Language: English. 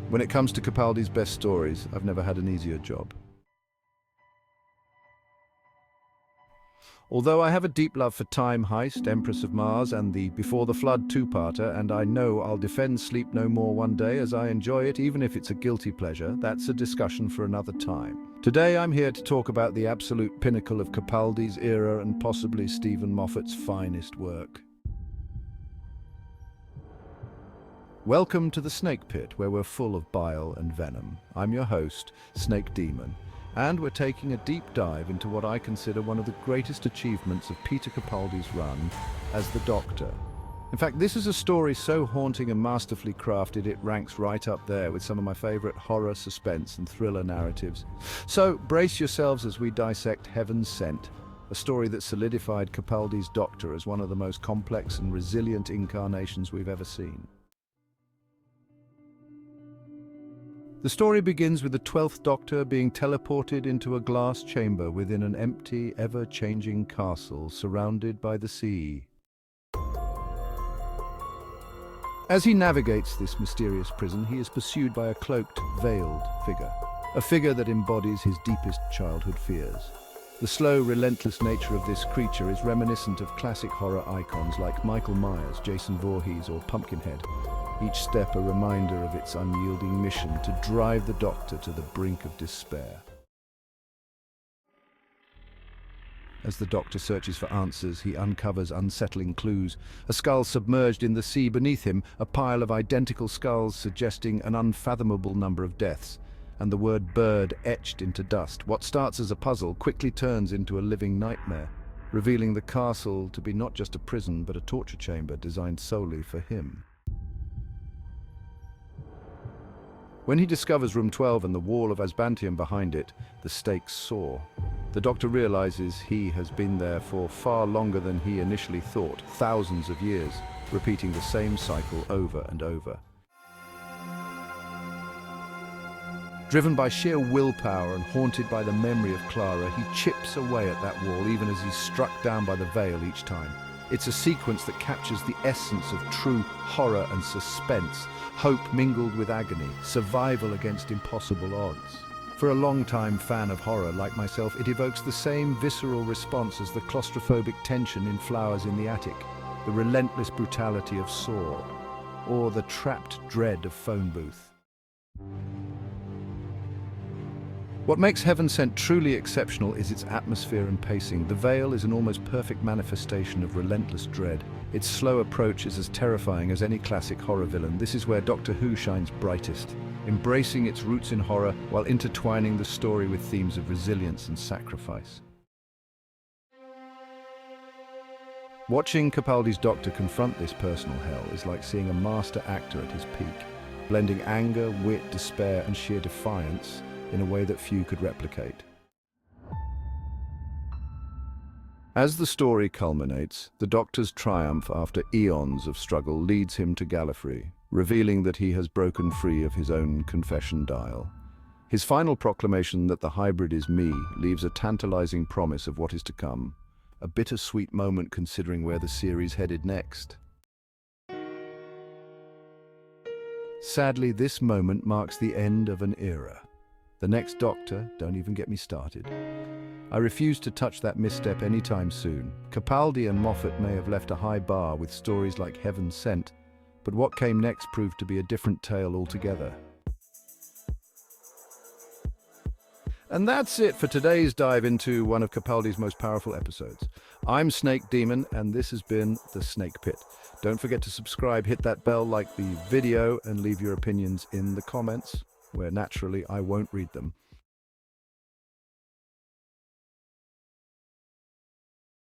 When it comes to Capaldi's best stories, I've never had an easier job. Although I have a deep love for Time Heist, Empress of Mars, and the Before the Flood two-parter, and I know I'll defend Sleep No More one day as I enjoy it, even if it's a guilty pleasure, that's a discussion for another time. Today I'm here to talk about the absolute pinnacle of Capaldi's era and possibly Stephen Moffat's finest work. Welcome to the Snake Pit, where we're full of bile and venom. I'm your host, Snake Demon, and we're taking a deep dive into what I consider one of the greatest achievements of Peter Capaldi's run as the Doctor. In fact, this is a story so haunting and masterfully crafted it ranks right up there with some of my favorite horror, suspense and thriller narratives. So brace yourselves as we dissect Heaven Sent, a story that solidified Capaldi's Doctor as one of the most complex and resilient incarnations we've ever seen. The story begins with the 12th Doctor being teleported into a glass chamber within an empty, ever-changing castle surrounded by the sea. As he navigates this mysterious prison, he is pursued by a cloaked, veiled figure, a figure that embodies his deepest childhood fears. The slow, relentless nature of this creature is reminiscent of classic horror icons like Michael Myers, Jason Voorhees, or Pumpkinhead. Each step a reminder of its unyielding mission to drive the Doctor to the brink of despair. As the Doctor searches for answers, he uncovers unsettling clues. A skull submerged in the sea beneath him, a pile of identical skulls suggesting an unfathomable number of deaths, and the word bird etched into dust. What starts as a puzzle quickly turns into a living nightmare, revealing the castle to be not just a prison but a torture chamber designed solely for him. When he discovers Room 12 and the wall of Asbantium behind it, the stakes soar. The Doctor realizes he has been there for far longer than he initially thought, thousands of years, repeating the same cycle over and over. Driven by sheer willpower and haunted by the memory of Clara, he chips away at that wall even as he's struck down by the veil each time. It's a sequence that captures the essence of true horror and suspense, hope mingled with agony, survival against impossible odds. For a long-time fan of horror like myself, it evokes the same visceral response as the claustrophobic tension in Flowers in the Attic, the relentless brutality of Saw, or the trapped dread of Phone Booth. What makes Heaven Sent truly exceptional is its atmosphere and pacing. The Veil is an almost perfect manifestation of relentless dread. Its slow approach is as terrifying as any classic horror villain. This is where Doctor Who shines brightest, embracing its roots in horror while intertwining the story with themes of resilience and sacrifice. Watching Capaldi's Doctor confront this personal hell is like seeing a master actor at his peak, blending anger, wit, despair, and sheer defiance in a way that few could replicate. As the story culminates, the Doctor's triumph after eons of struggle leads him to Gallifrey, revealing that he has broken free of his own confession dial. His final proclamation that the hybrid is me leaves a tantalizing promise of what is to come, a bittersweet moment considering where the series headed next. Sadly, this moment marks the end of an era. The next Doctor, don't even get me started. I refuse to touch that misstep anytime soon. Capaldi and Moffat may have left a high bar with stories like Heaven Sent, but what came next proved to be a different tale altogether. And that's it for today's dive into one of Capaldi's most powerful episodes. I'm Snake Demon, and this has been The Snake Pit. Don't forget to subscribe, hit that bell, like the video, and leave your opinions in the comments, where naturally I won't read them.